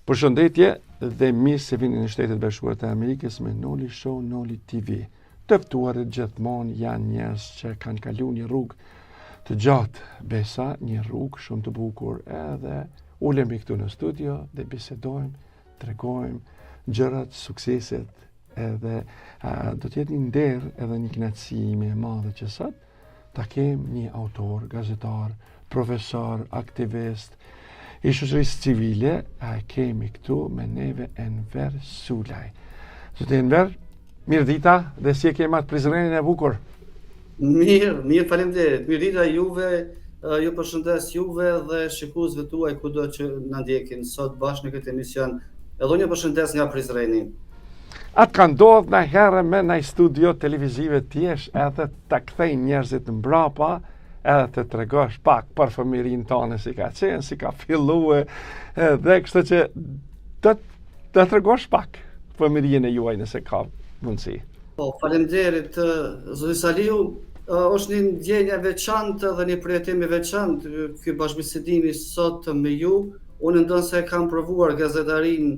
Përshëndetje dhe mirë se vini në Shtetet Bashkuara të Amerikës me Noli Show, Noli TV. Të ftuarit gjithmonë janë njerëz që kanë kaluar një rrugë të gjatë, besa një rrugë shumë të bukur, edhe ulemi këtu në studio dhe bisedojmë, tregojmë gjërat, sukseset, edhe do të jetë një nder edhe një kënaqësi e madhe që sot ta kem një autor, gazetar, profesor, aktivist i shoqërisë civile, kemi këtu me neve Enver Sulaj. Zotë Enver, mirë dita dhe si e kemi atë prizrenin e bukur? Mirë, faleminderit. Mirë dita juve, ju përshëndes juve dhe shikuesve tuaj kudo që na ndjekin sot bashkë në këtë emision. Edhe një përshëndes nga Prizreni. Atë ka ndodhur në herë me në studio televizive tjesh edhe ta kthejnë njerëzit mbrapa, edhe të tregosh pak për fëmijërinë tonë si ka qenë, si ka filluar, dhe kështu që do të tregosh pak fëmijërinë e juaj nëse ka mundësi. Po, faleminderit zoti Saliu. Është një ndjenjë e veçantë dhe një prijetim i veçantë ky bashkëbisedimi sot me ju. Unë ndonë se kam provuar gazetarinë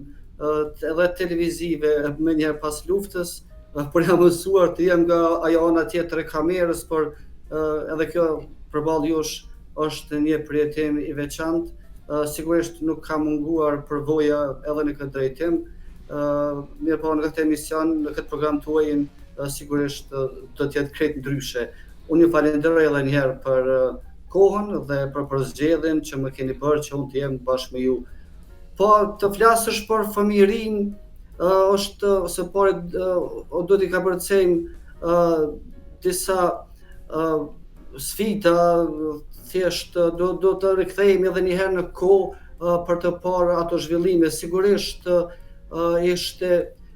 edhe televizive me njerë pas luftës, por jam mësuar të jem nga ajo ana tjetër e kamerës, por edhe kjo përballë jush është një prijetim i veçantë. Sigurisht nuk ka munguar përvoja edhe në këtë drejtim. Mirë po në këtë emision, në këtë program tuaj, sigurisht do të jetë krejt ndryshe. Unë ju falenderoj edhe një herë për kohën dhe për zgjedhjen që më keni bërë që unë të jem bashkë me ju. Po të flasësh për fëmijërinë është se do t'i ka përcejmë disa sfida, thjesht do të rikthehemi edhe një herë në kohë për të parë ato zhvillime. Sigurisht ishte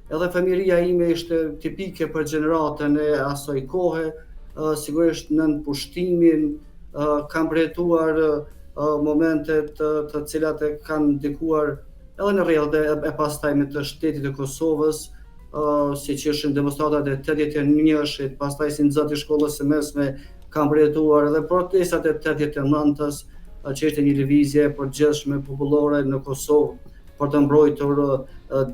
edhe fëmijëria ime ishte tipike për gjeneratën e asoj kohe, sigurisht nën pushtimin kam përjetuar momentet të cilat e kanë ndikuar edhe në rrjedhët e pastajme të shtetit të Kosovës, si që ishin demonstratat e 81-shit, pastaj si nxënës i shkollës së mesme kam përjetuar edhe protestat e 89-s, që ishte një lëvizje përgjithshme popullore në Kosovë për të mbrojtur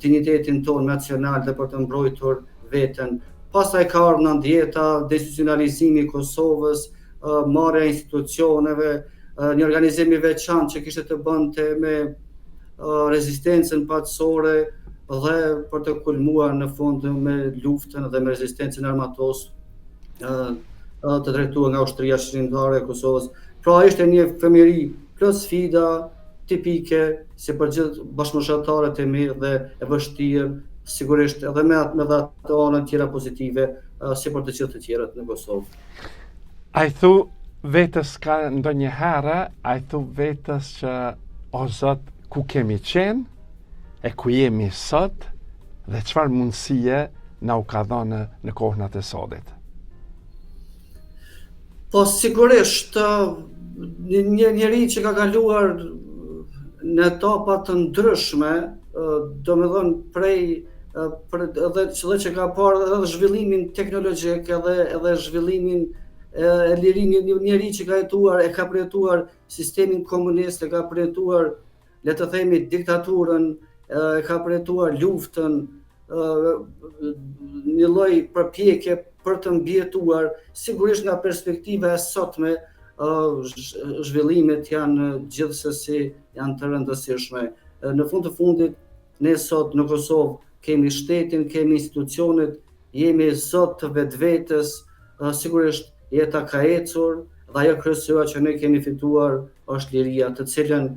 dignitetin tonë nacional dhe për të mbrojtur veten. Pastaj ka ardhur 90-ta, destitucionalizimi i Kosovës, marrja e institucioneve, një organizim i veçantë që kishte të bënte me rezistencën paqësore dhe për të kulmuar në fund me luftën dhe me rezistencën armatosë të drejtuar nga ushtria shërbimtare e Kosovës. Pra ishte një fëmijëri plot sfida tipike si për gjithë bashkëmoshatarët e mi dhe e vështirë, sigurisht edhe me ato anët tjera pozitive si për të gjithë të tjerët në Kosovë. A i thu vetës ka ndonjëherë, a i thu vetës që o Zot ku kemi qenë e ku jemi sot dhe çfarë mundësie na u ka dhënë në kohën e sotit? Po sigurisht një njeri që ka kaluar në etapa të ndryshme, domethënë prej edhe që ka parë edhe zhvillimin teknologjik edhe zhvillimin e lirisë, një njeri që ka përjetuar sistemin komunist, ka përjetuar, le të themi, diktaturën, ka përjetuar luftën, një lloj përpjekje për të mbijetuar, sigurisht nga perspektiva e sotme, zhvillimet janë gjithsesi janë të rëndësishme. Në fund të fundit, ne sot në Kosovë kemi shtetin, kemi institucionet, jemi zot të vetvetes, sigurisht jeta ka ecur dhe ajo kryesore që ne kemi fituar është liria, të cilën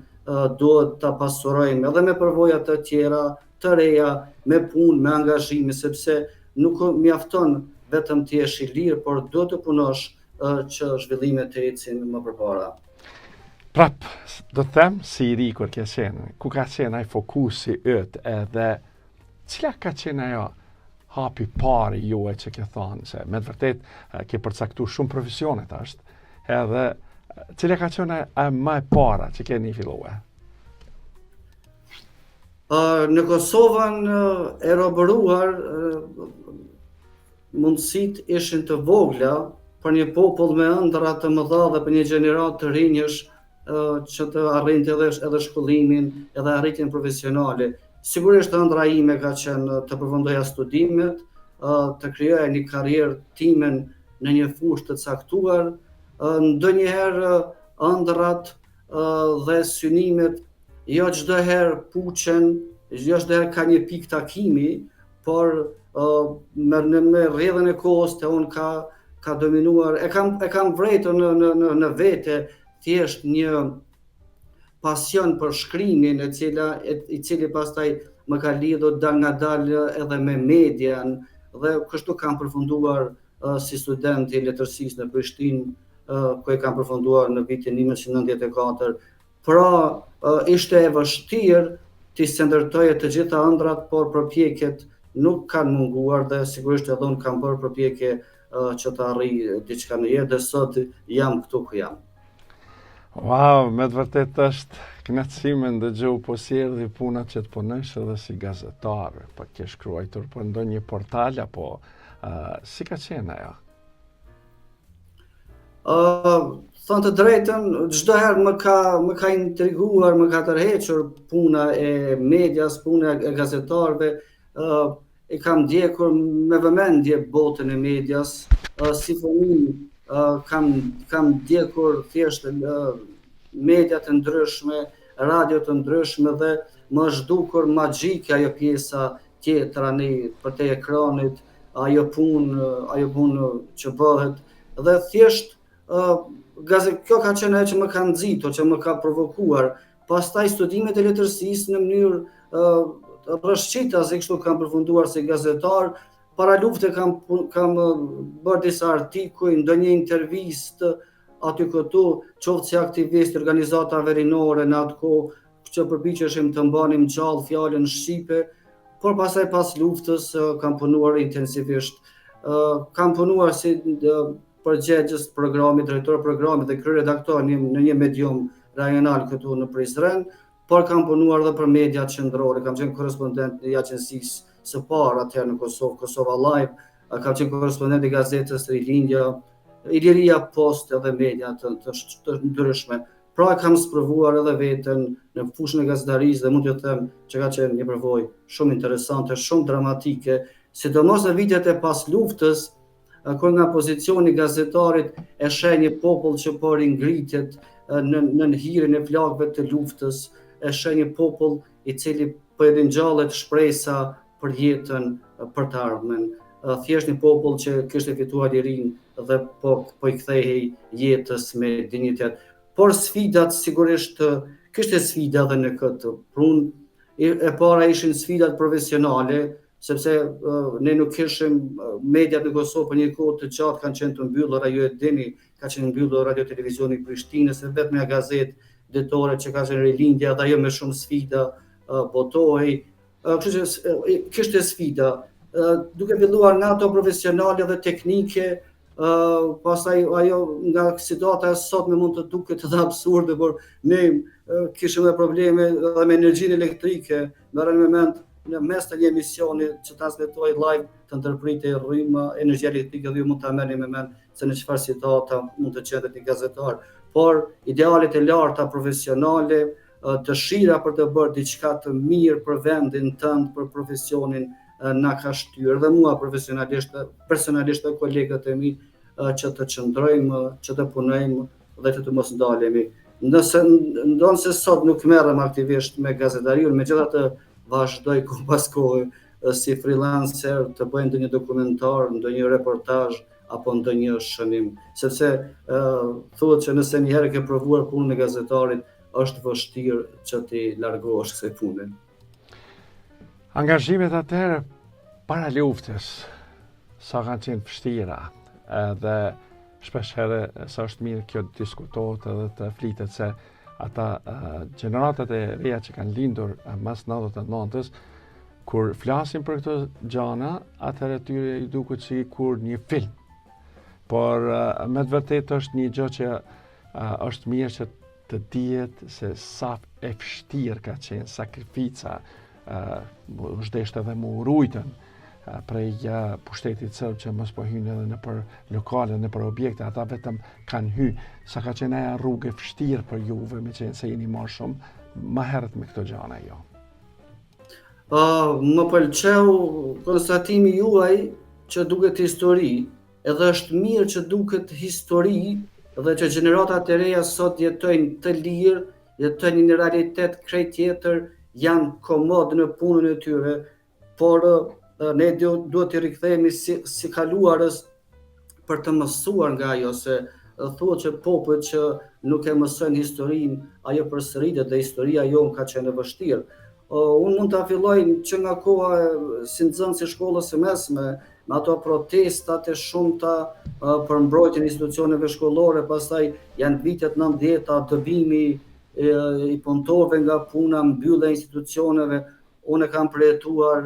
duhet ta pasurojmë edhe me përvoja të tjera, të reja, me punë, me angazhime, sepse nuk mjafton vetëm të jesh i lirë, por duhet të punosh që zhvillimet të ecin më përpara. Prap, do të them si i ri kur ke qenë, ku ka qenë ai fokusi yt edhe cila ka qenë ajo hapi parë juaj që ke thonë, se me të vërtet ke përcaktuar shumë profesionet është, edhe cila ka qenë më e para që keni filluar? Në Kosovën e robëruar mundësit ishin të vogla për një popull me ëndra të mëdha dhe për një gjenerat të rinjësh që të arrinte edhe shkollimin, edhe arritjen profesionale. Sigurisht ëndra ime ka qenë të përfundoja studimet, të krijoja një karrierë timen në një fushë të caktuar. Ndonjëherë ëndrat dhe synimet jo çdo herë puçen, jo çdo herë ka një pikë takimi, por me rrjedhën e kohës te unë ka dominuar, e kam vretur në vete thjesht një pasion për shkrimin i cili pastaj më ka lidhur dal nga dal edhe me median dhe kështu kam përfunduar si student i letërsisë në Prishtinë, ku e kam përfunduar në vitin 1994. Pra ishte e vështirë të ndërtoje të gjitha ëndrat, por përpjekjet nuk kanë munguar dhe sigurisht edhe unë kam bërë përpjekje që të arrij diçka në jetë dhe sot jam këtu ku jam. Wow, me të vërtet është kënaqësi me ndëgju po si erdhi puna që të punësh edhe si gazetar, po ke shkruar për ndonjë portal apo si ka qenë ajo? Thonë të drejtën, çdo herë më ka intriguar, më ka tërhequr puna e medias, puna e gazetarëve. E kam ndjekur me vëmendje botën e medias, si fëmijë kam ndjekur thjesht media të ndryshme, radio të ndryshme dhe më është dukur magjike ajo pjesa tjetër për te ekranit, ajo punë që bëhet dhe thjesht kjo ka qenë ajo që më ka nxitur, që më ka provokuar. Pastaj studimet e letërsisë në mënyrë rrëshqitase kështu kam përfunduar si gazetar. Para lufte kam bërë disa artikuj, ndonjë intervistë aty këtu, qoftë si aktivist organizata verinore në atë kohë që përpiqeshim të mbanim gjallë fjalën shqipe, por pastaj pas luftës kam punuar intensivisht. Kam punuar si përgjegjës programit, drejtor programit dhe kryeredaktor në një medium rajonal këtu në Prizren, por kam punuar edhe për media qendrore, kam qenë korrespondent në agjencisë së parë atëherë në Kosovë, Kosova Live, kam qenë korrespondent i gazetës Rilindja, Iliria Post edhe media të ndryshme. Pra kam sprovuar edhe veten në fushën e gazetarisë dhe mund të them që ka qenë një përvojë shumë interesante, shumë dramatike, sidomos në vitet e pas luftës, kur nga pozicioni i gazetarit e sheh një popull që po ringritet në hirin e flakëve të luftës, e sheh një popull i cili po e ringjallet shpresa për jetën, për të ardhmen. Thjesht një popull që kishte fituar lirinë dhe po i kthehej jetës me dinjitet. Por sfidat sigurisht kishte sfida edhe në këtë punë. E para ishin sfidat profesionale, sepse ne nuk kishim mediat në Kosovë për një kohë të gjatë kanë qenë të mbyllura, ju e dini, ka qenë mbyllur radio televizioni i Prishtinës, vetëm një gazetë detore që ka qenë Rilindja dhe ajo me shumë sfida botohej. Kështu që kishte sfida. Duke filluar nga ato profesionale dhe teknike, pastaj ajo nga situata e sotme mund të duket edhe absurde, por ne kishim edhe probleme edhe me energjinë elektrike, merrem me mend në mes të një emisioni që transmetoi live të ndërpritej rrymë energjia elektrike dhe ju mund ta merrni me mend se në çfarë situata mund të gjendet një gazetar. Por idealet e larta profesionale, dëshira për të bërë diçka të mirë për vendin tënd, për profesionin na ka shtyrë dhe mua personalisht dhe kolegët e mi që të qëndrojmë, që të punojmë dhe që të mos ndalemi. Ndonë se sot nuk merrem aktivisht me gazetariun, megjithatë vazhdoj kohë pas kohë si freelancer të bëj ndonjë dokumentar, ndonjë reportazh apo ndonjë shënim, sepse thuhet që nëse një herë ke provuar punën e gazetarit, është vështirë që ti largohesh kësaj pune. Angazhimet atëherë para luftës sa kanë qenë vështira, edhe shpesh herë sa është mirë kjo diskutohet edhe të flitet se ata gjeneratat e reja që kanë lindur mas 99-s, kur flasin për këto gjana, atëherë tyre i duket sikur një film. Por me të vërtetë është një gjë që është mirë që të dihet se sa e vështirë ka qenë sakrifica, zhdeshte edhe më urujtën prej pushtetit sërb që mos po hynë edhe në për lokale, në për objekte, ata vetëm kanë hy, sa ka qenë aja rrugë e vështirë për juve, me qenë se jeni ma shumë, ma herët me këto gjana jo. Më pëlqeu konstatimi juaj që duket histori, edhe është mirë që duket histori dhe që gjeneratat e reja sot jetojnë të lirë, jetojnë një realitet krejt tjetër, janë komod në punën e tyre, por ne duhet të rikthehemi si kaluarës për të mësuar nga ajo, se thuhet që popujt që nuk e mësojnë historinë, ajo përsëritet dhe historia jonë ka qenë e vështirë. Unë mund ta filloj që nga koha si nxënës i shkollës së mesme, me ato protestat e shumta për mbrojtjen e institucioneve shkollore, pastaj janë vitet 90-ta, dëbimi i punëtorëve nga puna, mbyllja e institucioneve. Unë kam përjetuar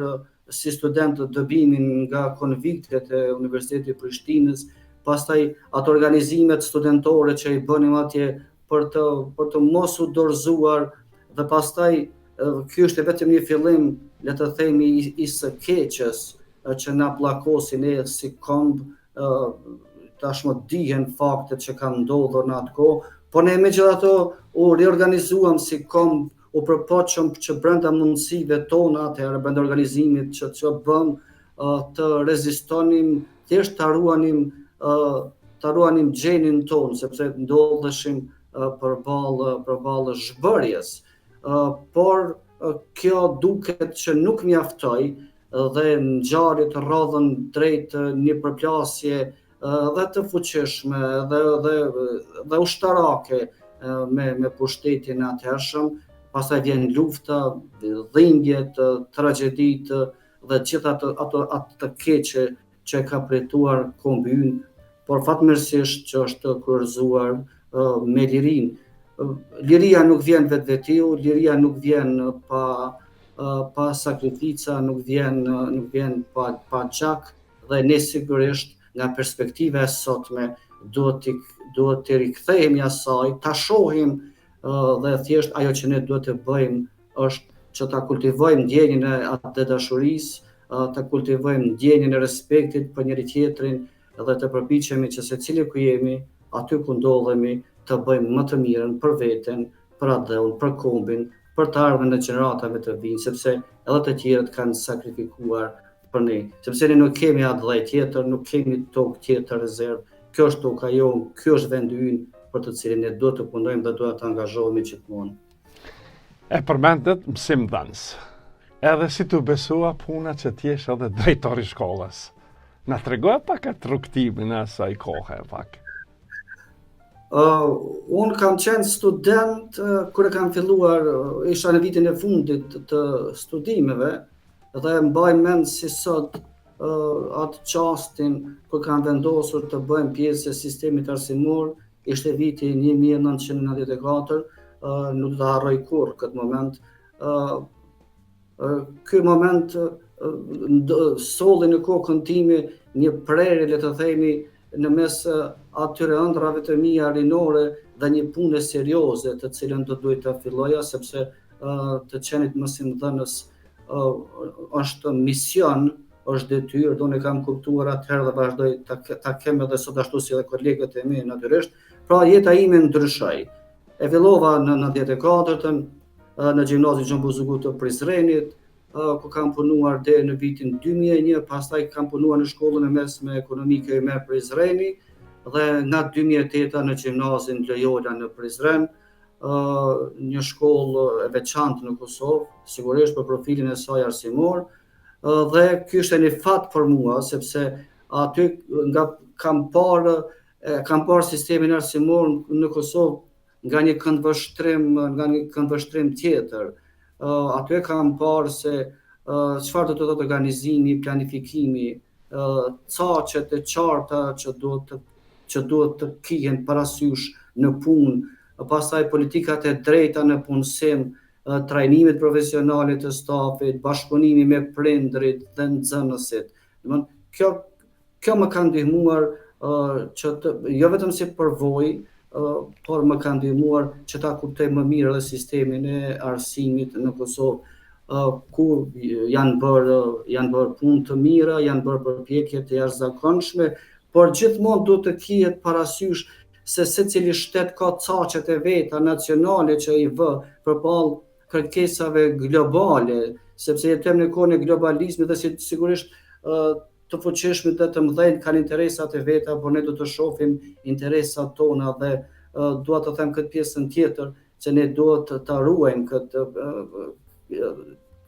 si student dëbimin nga konviktet e Universitetit të Prishtinës, pastaj ato organizimet studentore që i bënim atje për të mos u dorëzuar, dhe pastaj ky është vetëm një fillim, le të themi, i së keqes që na pllakosin ne si komb. Tashmë dihen faktet që kanë ndodhur në atë kohë, por ne megjithatë u riorganizuam si komb, u përpoqëm që brenda mundësive tona atëherë, brenda organizimit që bëm të rezistonim, thjesht të ruanim gjenin tonë, sepse ndodheshim përballë zhbërjes. Por kjo duket që nuk mjaftoi dhe ngjarjet rrodhen drejt një përplasje dhe të fuqishme dhe ushtarake me pushtetin e atëhershëm. Pastaj vjen lufta, dhimbjet, tragjeditë dhe gjithë ato të keqe që ka prituar kombi ynë, por fatmirësisht që është kurorzuar me lirinë. Liria nuk vjen vetvetiu, liria nuk vjen pa sakrifica, nuk vjen pa gjak, dhe ne sigurisht nga perspektiva e sotme duhet të rikthehemi asaj, ta shohim dhe thjesht ajo që ne duhet të bëjmë është që ta kultivojmë ndjenjën e atë dashurisë, ta kultivojmë ndjenjën e respektit për njëri tjetrin dhe të përpiqemi që secili ku jemi, aty ku ndodhemi, të bëjmë më të mirën për veten, për atdhën, për kombin, për të ardhmen e gjeneratave të vinë, sepse edhe të tjerët kanë sakrifikuar për ne, sepse ne nuk kemi atdhë tjetër, nuk kemi tokë tjetër rezervë. Kjo është toka jonë, ky është vendi ynë për të cilin ne duhet të punojmë dhe duhet të angazhohemi gjithmonë. E përmendet mësimdhënës, edhe si të besua puna që t'jesh edhe drejtori shkollës. Na tregoj pak atë rrugtimin e asaj kohe pak. Unë kam qenë student kur e kam filluar, isha në vitin e fundit të studimeve, dhe mbaj mend si sot atë çastin kur kam vendosur të bëjmë pjesë e sistemit arsimor, ishte viti 1994, nuk do ta harroj kurrë këtë moment. Ky moment solli në kokën time një prerje, le të themi, në mes atyre ëndrave të mia rinore dhe një pune serioze të cilën do duhet ta filloja, sepse të qenit mësimdhënës është mision, është detyrë, do ne kam kuptuar atëherë dhe vazhdoj ta kem edhe sot ashtu si edhe kolegët e mi natyrisht. Pra jeta ime ndryshoi. E fillova në 94-ën në gjimnazin Gjon Buzëku të Prizrenit, ku kam punuar deri në vitin 2001, pastaj kam punuar në shkollën e mesme ekonomike me Prizreni dhe nga 2008 në gjimnazin Loyola në Prizren, një shkollë e veçantë në Kosovë, sigurisht për profilin e saj arsimor, dhe ky ishte një fat për mua, sepse aty nga kam parë sistemin arsimor në Kosovë nga një këndvështrim tjetër. Aty kam parë se çfarë do të thotë organizimi, planifikimi, caqet e qarta që duhet të kihen parasysh në punë, pastaj politikat e drejta në punësim, trajnimet profesionale të stafit, bashkëpunimi me prindrit dhe nxënësit. Kjo më ka ndihmuar që jo vetëm si përvojë, por më ka ndihmuar që ta kuptoj më mirë edhe sistemin e arsimit në Kosovë. ku janë bërë punë të mira, janë bërë përpjekje të jashtëzakonshme, por gjithmonë duhet të kihet parasysh se secili shtet ka caqet e veta nacionale që i vë përballë kërkesave globale, sepse jetojmë në kohën e globalizmit dhe sigurisht të fuqishmit dhe të mëdhenj kanë interesat e veta, por ne do të shohim interesat tona dhe dua të them këtë pjesën tjetër që ne duhet të ruajmë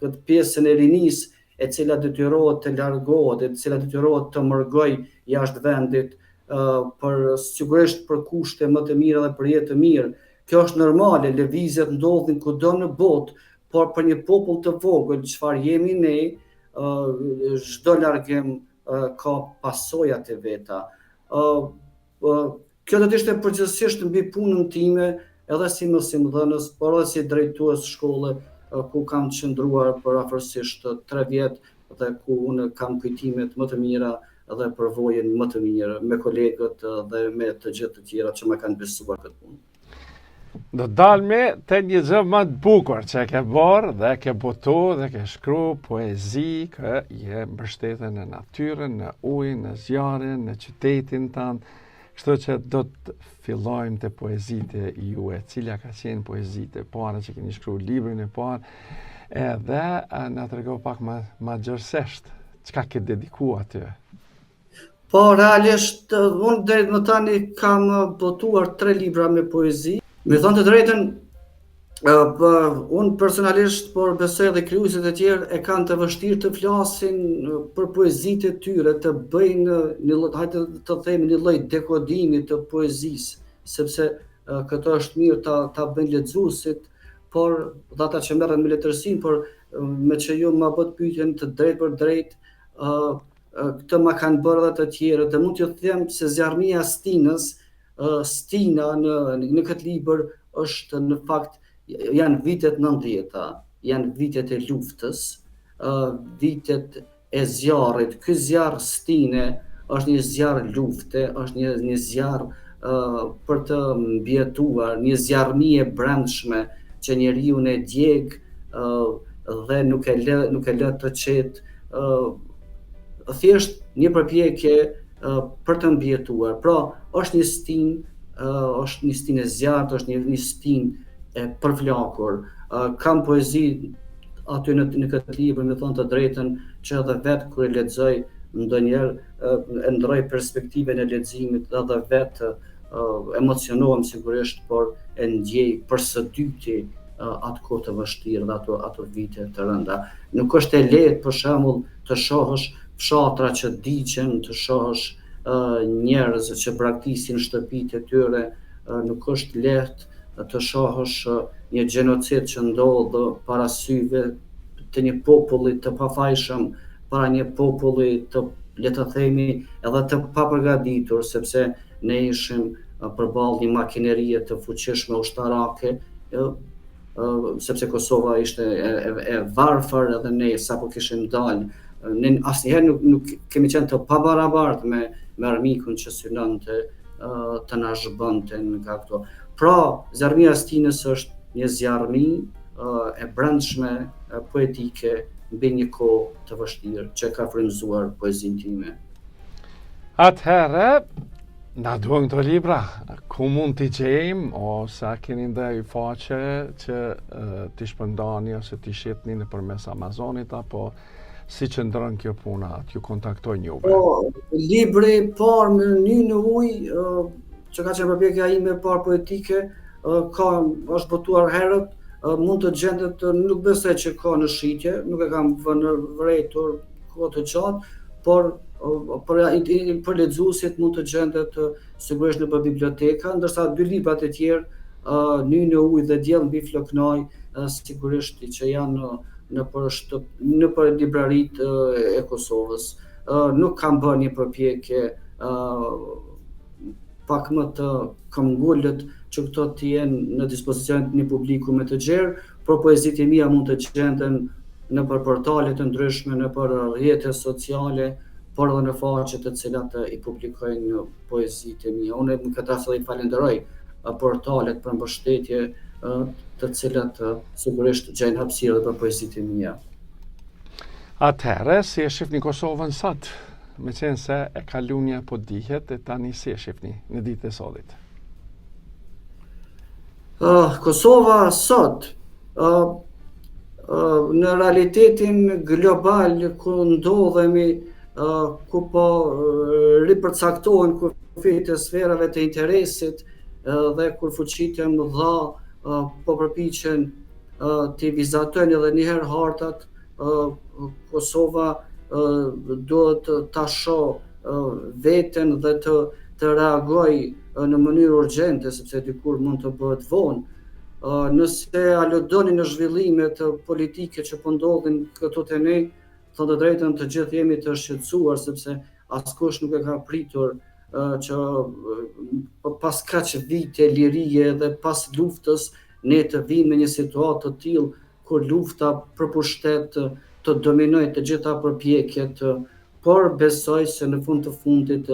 këtë pjesën e rinisë e cila detyrohet të largohet, e cila detyrohet të mërgoj jashtë vendit sigurisht për kushte më të mira dhe për jetë të mirë. Kjo është normale, lëvizjet ndodhin kudo në botë, por për një popull të vogël, çfarë jemi ne, çdo largim ka pasojat e veta. Kjo do të ishte përgjithsisht mbi punën time, edhe si mësimdhënës, por edhe si drejtues shkolle, ku kam qëndruar për afërsisht 3 vjet dhe ku unë kam kujtimet më të mira dhe përvojën më të mirë me kolegët dhe me të gjithë të tjera që më kanë besuar këtë punë. Do dalme të një gjë më të bukur që ke bërë dhe ke botu dhe ke shkru poezi që je mbështetën në natyrën, në ujë, në zjarrin, në qytetin tanë. Kështu që do të fillojmë të poezitë juve, cila ka qenë poezitë e para që keni shkruar librin e parë, edhe na trego pak më gjërësisht, çka ke dedikuar aty? Po, realisht, unë deri më tani kam botuar 3 libra me poezi. Me thënë të drejtën, unë personalisht, por besoj edhe krijuesit e tjerë e kanë të vështirë të flasin për poezitë e tyre, të bëjnë hajde të themi një lloj dekodimi të poezisë, sepse këto është mirë ta bëjnë lexuesit, por dhe ata që merren me letërsinë, por me që ju ma bët pyetjen të drejtë për drejtë, këtë ma kanë bërë edhe të tjerë, dhe mund t'ju them se zjarmia Stinës, Stina në këtë libër është në fakt janë vitet 90-ta, janë vitet e luftës, vitet e zjarrit. Ky zjarr Stine është një zjarr lufte, është një zjarr për të mbijetuar, një zjarrmi e brendshme që njeriu e djeg dhe nuk e lë të qetë, thjesht një përpjekje për të mbijetuar. Pra, është një stinë e zjarrt, është një stinë e përflakur. Kam poezi aty në këtë libër, me thënë të drejtën, që edhe vetë kur e lexoj ndonjëherë e ndroj perspektiven e leximit, edhe vetë emocionohem sigurisht, por e ndjej për së dyti atë kohë të vështirë dhe ato vite të rënda. Nuk është e lehtë për shembull të shohësh fshatra që digjen, të shohësh njerëz që braktisin shtëpitë e tyre, nuk është lehtë të shohësh një gjenocid që ndodh para syve të një populli të pafajshëm, para një populli të, le të themi, edhe të papërgatitur, sepse ne ishim përballë një makinerie të fuqishme ushtarake, sepse Kosova ishte e varfër edhe ne sapo kishim dalë. Ne asnjëherë nuk kemi qenë të pabarabartë me armikun që synonte të na zhbonte nga këto. Pra, zjarmia Stinës është një zjarmi e brendshme, poetike, mbi një kohë të vështirë që ka frymëzuar poezinë time. Atëherë, na duhen këto libra, ku mund t'i gjejmë, ose a keni ndonjë faqe që t'i shpërndani ose t'i shitni nëpërmes Amazonit, apo si qëndron kjo puna, t'ju kontaktojnë juve? Po, libri parë me Ny në ujë, që ka qenë përpjekja ime parë poetike, është botuar herët, mund të gjendet, nuk besoj që ka në shitje, nuk e kam vërejtur kohë të gjatë, por për lexuesit mund të gjendet sigurisht nëpër biblioteka, ndërsa 2 librat e tjerë, Ny në ujë dhe Diell mbi floknaj, sigurisht që janë nëpër libraritë e Kosovës. Nuk kam bërë një përpjekje pak më të këmbgulët që këto të jenë në dispozicion të një publiku me të gjerë, por poezitë e mia mund të gjenden nëpër portale të ndryshme, nëpër rrjete sociale, por edhe në faqe të cilat i publikojnë poezitë e mia. Unë në këtë rast i falenderoj portalet për mbështetje të cilat sigurisht gjejnë hapësirë dhe për poezitë e mia. Atëherë, si e shifni Kosovën sot? Me qenë se e kalunja po dihet e tani si e shifni në ditë e sodit? Kosova sot, në realitetin global ku ndodhemi, ku po ripërcaktohen kufit e sferave të interesit dhe kur fuqitë e mëdha po përpiqen të vizatojnë edhe njëherë hartat, Kosova duhet ta shoh veten dhe të reagoj në mënyrë urgjente, sepse dikur mund të bëhet vonë. Nëse aludoni në zhvillimet politike që po ndodhin këtu te ne, thënë të drejtën të gjithë jemi të shqetësuar, sepse askush nuk e ka pritur që pas kaq vite lirie dhe pas luftës ne të vijmë në një situatë të tillë kur lufta për pushtet të dominojë të gjitha përpjekjet, por besoj se në fund të fundit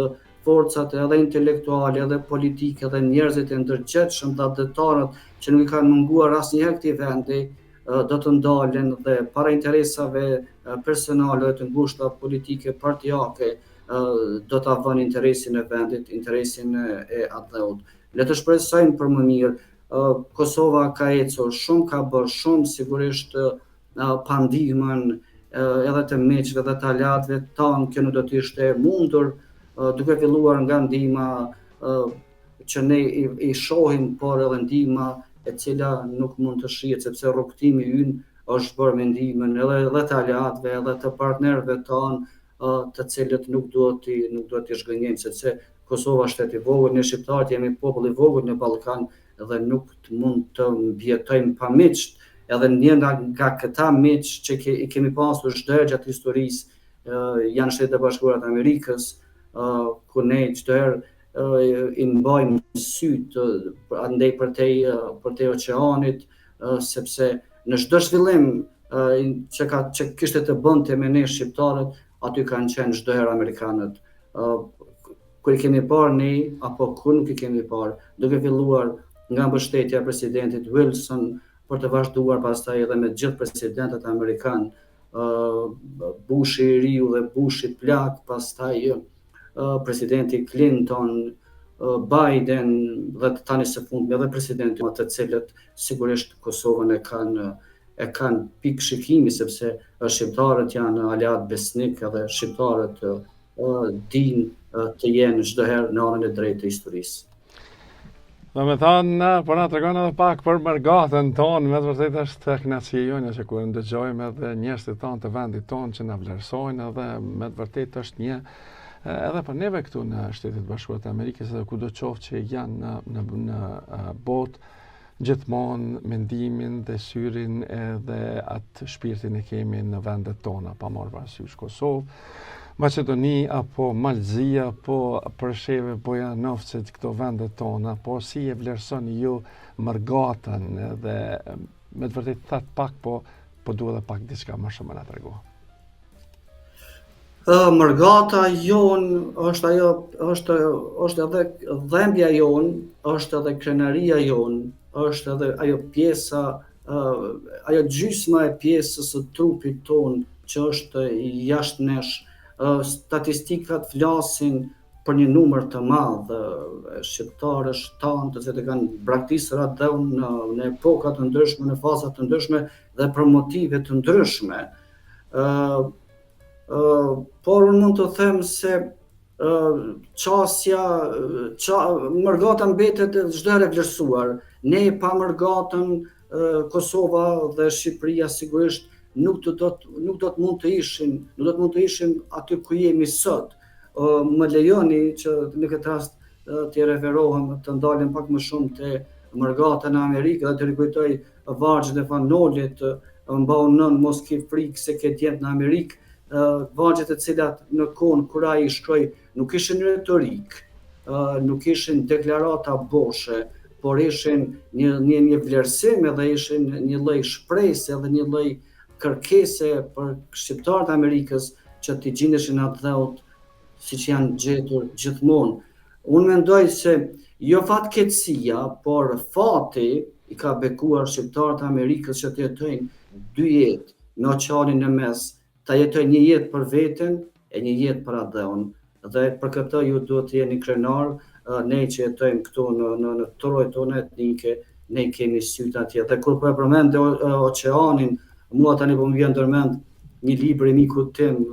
forcat edhe intelektuale edhe politike dhe njerëzit e ndërgjegjshëm dhe detarët që nuk i kanë munguar asnjëherë këtij vendi do të ndalen dhe para interesave personale të ngushta politike partijake do ta vënë interesin e vendit, interesin e atëut. Le të shpresojmë për më mirë. Kosova ka ecur shumë, ka bërë shumë, sigurisht pa ndihmën edhe të miqve dhe të aleatëve tanë, kjo nuk do të ishte mundur, duke filluar nga ndihma që ne i shohim, por edhe ndihma e cila nuk mund të shihet sepse rrugtimi ynë është bërë me ndihmën edhe të aleatëve, edhe të partnerëve tanë, të cilët nuk duhet t'i shgënjejmë, sepse Kosova është shtet i vogël, ne shqiptarët jemi popull i vogël në Ballkan dhe nuk mund të mbjetojmë pa miq, edhe një nga këta miq që i kemi pasur çdo gjatë historisë janë Shtetet e Bashkuara të Amerikës, ku ne çdo herë i mbajmë syt andej përtej oqeanit, sepse në çdo zhvillim që kishte të bënte me ne shqiptarët, aty kanë qenë çdo herë amerikanët. Kur i kemi parë ne, apo kur nuk i kemi parë, duke filluar nga mbështetja e presidentit Wilson, për të vazhduar pastaj edhe me gjithë presidentët amerikanë, Bushi i riu dhe Bushi i plak, pastaj presidenti Clinton, Biden dhe tani së fundmi edhe presidenti, të cilët sigurisht Kosovën e kanë pikë shikimi, sepse shqiptarët janë aleat besnik edhe shqiptarët dinë të jenë çdo herë në anën e drejtë të historisë. Do me thënë, po na tregon edhe pak për mërgatën tonë, me të vërtetë është kënaqësi e jonja që kur ndëgjojmë edhe njerëzit tonë të vendit tonë që na vlerësojnë, edhe me të vërtetë është një edhe për neve këtu në Shtetet e Bashkuara të Amerikës edhe kudo qoftë që janë në botë, gjithmonë mendimin dhe syrin edhe atë shpirtin e kemi në vendet tona, pa marrë parasysh Kosovë, Maqedoni apo Malzia, apo Përsheve, Bojanovcet, këto vendet tona, po si e vlerësoni ju mërgatën dhe me të vërtetë thatë pak, po duhet edhe pak diçka më shumë na tregu. Mërgata jon është edhe dhembja jon, është edhe krenaria jon, është edhe ajo pjesa, ajo gjysma e pjesës së trupit ton që është jashtë nesh. Statistikat flasin për një numër të madh shqiptarësh tanë të cilët kanë braktisur atë në epoka të ndryshme, në faza të ndryshme dhe për motive të ndryshme. Por unë mund të them se mërgata mbetet çdo herë e vlerësuar. Ne pa mërgatën Kosova dhe Shqipëria sigurisht nuk do të mund të ishim aty ku jemi sot. Më lejoni që në këtë rast të referohem, të ndalem pak më shumë te mërgata në Amerikë dhe të rikujtoj vargjet e Fanolit, mbau nën mos ke frikë se ke djemt në Amerikë, vargjet e cilat në kohën kur ai shkroi nuk ishin retorik, nuk ishin deklarata boshe, por ishin një vlerësim edhe ishin një lloj shpresë edhe një lloj kërkese për shqiptarët e Amerikës që t'i gjendeshin atë dhëut siç janë gjetur gjithmonë. Unë mendoj se Jo fatkeqësia, por fati i ka bekuar shqiptarët e Amerikës që të jetojnë dy jetë, me oqeanin në mes, ta jetojnë një jetë për veten e një jetë për atë. Dhe për këtë ju duhet të jeni krenar, ne që jetojmë këtu në trojë tona etnike, ne kemi sytë atje. Dhe kur po e përmend oqeanin, mua tani po më vjen ndërmend një libër i mikut tim,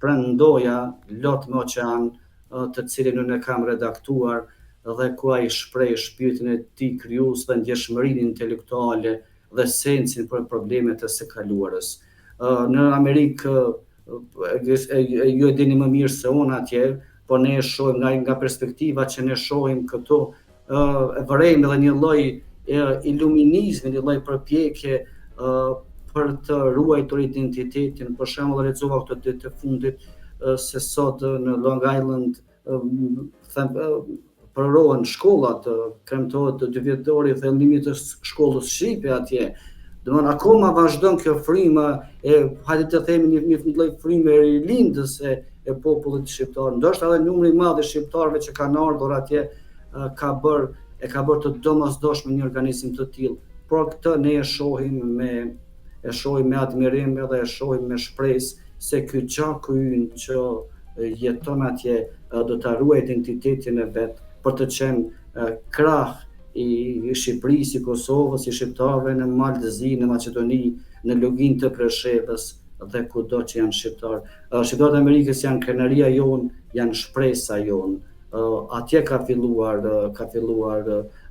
Prandoja, Lot me oqean, të cilin unë e kam redaktuar dhe ku ai shpreh shpirtin e tij krijues dhe ndjeshmërinë intelektuale dhe sensin për problemet e së kaluarës. Në Amerikë ju e dini më mirë se unë atje, po ne e shohim nga perspektiva që ne shohim këtu, e vërejmë edhe një lloj iluminizmi, një lloj përpjekje për të ruajtur identitetin. Për shembull, lexova këtë ditë të fundit se sot në Long Island përrohen shkollat, kremtohet 2 vjetori thellimit të shkollës shqipe atje. Domthon akoma vazhdon kjo frymë hajde të themi një lloj fryme e rilindës e popullit shqiptar. Ndoshta edhe numri i madh i shqiptarëve që kanë ardhur atje ka bërë të domosdoshme një organizim të tillë. Por këtë ne e shohim me admirim dhe e shohim me shpresë se ky gjaku ynë që jeton atje do ta ruajë identitetin e vet për të qenë krah i Shqipërisë, i Kosovës, i shqiptarëve në Maldëzi, në Maqedoni, në Lugin të Preshevës dhe kudo që janë shqiptarë. Shqiptarët e Amerikës janë krenaria jonë, janë shpresa jonë. Atje ka filluar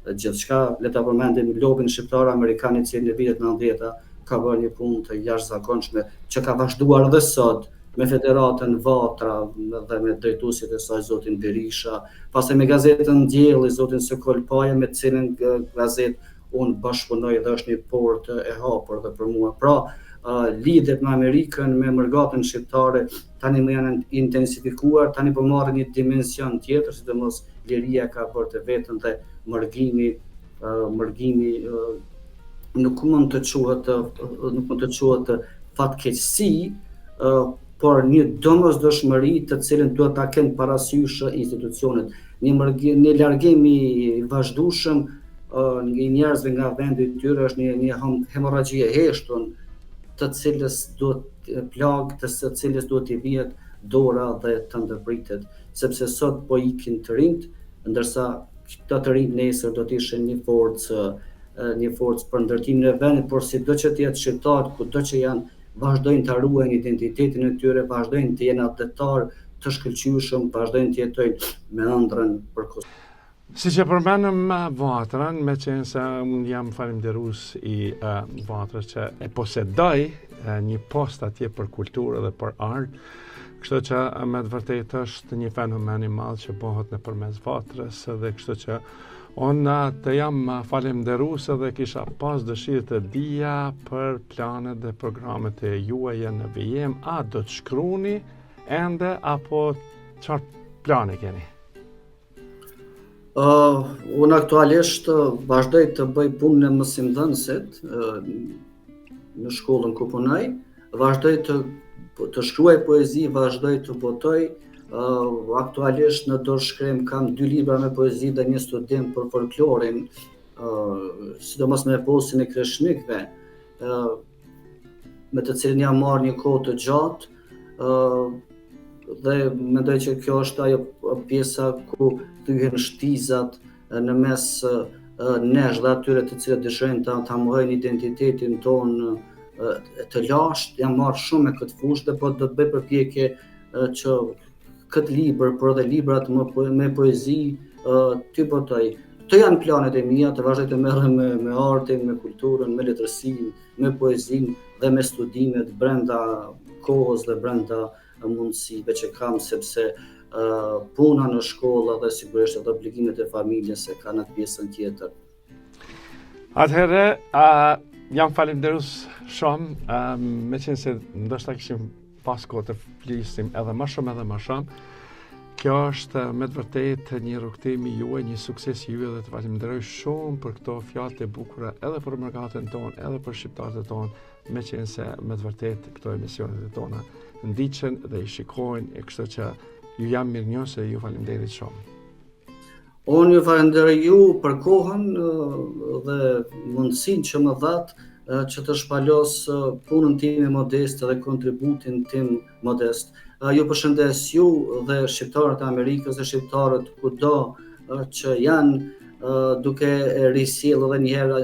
gjithçka. Le ta përmendim lobin shqiptar amerikan i cili në vitet 90-ta ka bërë një punë të jashtëzakonshme që ka vazhduar edhe sot me Federatën Vatra dhe me drejtuesit e saj zotin Berisha, pastaj me gazetën Ndjelli zotin Sokol Paja, me të cilën gazetë unë bashkëpunoj dhe është një portë e hapur dhe për mua. Pra, lidhet me Amerikën, me mërgatën shqiptare, tani më janë intensifikuar, tani po marrin një dimension tjetër, sidomos liria ka bërë të vetën dhe mërgimi nuk mund të quhet fatkeqësi, por një domosdoshmëri të cilën duhet ta kenë parasysh institucionet. Një largim i vazhdueshëm i njerëzve nga vendi i tyre është një hemorragji e heshtun, të cilës duhet i vihet dora dhe të ndërpritet, sepse sot po ikin të rinjt, ndërsa këta të rinjt nesër do të ishin një forcë për ndërtimin e vendit, por sido që të jetë shqiptarët, kudo që janë, vazhdojnë të ruajnë identitetin e tyre, vazhdojnë të jenë adeptar të shkëlqyeshëm, vazhdojnë të jetojnë me ëndrrën për Kosovën. Siç e përmendëm Vatrën, me qenë se unë jam falënderues i Vatrës që e posedoj një post atje për kulturë dhe për art, kështu që me të vërtetë është një fenomen i madh që bëhet nëpërmes Vatrës, dhe kështu që unë të jam falënderues dhe kisha pas dëshirë të dija për planet dhe programet e juaja në vijim. A do të shkruani ende apo çfarë plane keni? Unë aktualisht vazhdoj të bëj punën e mësimdhënësit në shkollën ku punoj, vazhdoj të shkruaj poezi, vazhdoj të botoj. Aktualisht në dorëshkrim kam 2 libra me poezi dhe një studim për folklorin, sidomos me eposin e kreshnikëve, me të cilin jam marrë një kohë të gjatë, dhe mendoj që kjo është ajo pjesa ku thyhen shtizat në mes nesh dhe atyre të cilët dëshirojnë ta mohojnë identitetin tonë të lashtë. Jam marrë shumë me këtë fushë dhe po do të bëj përpjekje që këtë libër, por edhe librat me poezi, ty botoj. Këto janë planet e mia, të vazhdoj të merrem me artin, me kulturën, me letërsinë, me poezinë dhe me studimet brenda kohës dhe brenda mundësive që kam, sepse puna në shkolla dhe sigurisht edhe obligimet e familjes se kanë atë pjesën tjetër. Atëherë, jam falënderues shumë, me qenë se ndoshta kishim pas kohë të flisim edhe më shumë. Kjo është me të vërtetë një rrugtim i juaj, një sukses i juaj, dhe të falenderoj shumë për këto fjalë të bukura edhe për mërgatën tonë, edhe për shqiptarët tonë, me qenë se me të vërtetë këto emisionet e tona ndiqen dhe i shikojnë, e kështu që ju jam mirënjohës e ju falenderit shumë. Unë ju falenderoj ju për kohën dhe mundësinë që më dhatë që të shpalos punën time modeste dhe kontributin tim modest. Ju përshëndes ju dhe shqiptarët e Amerikës dhe shqiptarët kudo që janë duke risjellë edhe një herë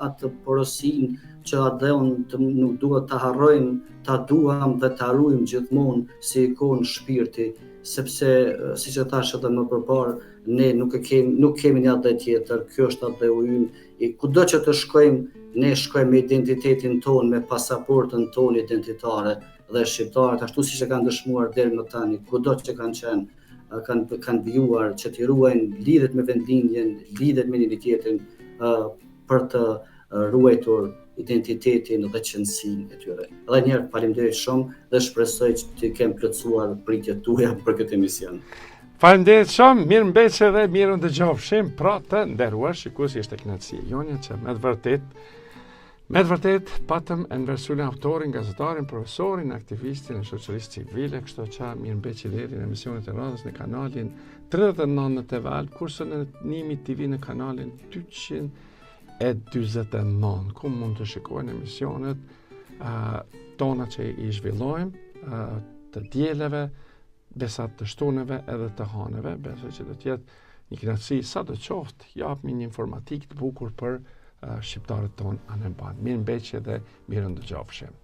atë porosinë që atë nuk duhet ta harrojmë, ta duam dhe ta ruajmë gjithmonë si ikonë shpirti, sepse siç e thash edhe më përpara, ne nuk kemi një atë tjetër, kjo është atë ynë. Kudo që të shkojmë, ne shkojmë me identitetin tonë, me pasaportën tonë identitare dhe shqiptarët, ashtu siç e kanë dëshmuar deri më tani, kudo që kanë qenë, kanë vijuar që t'i ruajnë lidhet me vendlinjen, lidhet me njëri tjetrin për të ruajtur identitetin dhe qëndësinë e tyre. Edhe një herë faleminderit shumë dhe shpresoj që të kem plotësuar pritjet tuaja për këtë emision. Faleminderit shumë, mirë mbetje dhe mirë ndëgjofshim, pra të nderuar shikues, ishte kënaqësi jonja që me të vërtet patëm Enver autorin, gazetarin, profesorin, aktivistin e shoqërisë civile, kështu që mirë mbetje deri në emisionet e radhës në kanalin 39 në TV, kurse në Nimi TV në kanalin 249, ku mund të shikojnë emisionet tona që i zhvillojmë, të dieleve, besat të shtuneve edhe të haneve, besoj që do tjetë një kënaqësi sa do qoftë, japmi një informatik të bukur për shqiptarët tonë anë banë. Mirë mbetje dhe mirë ndëgjofshim.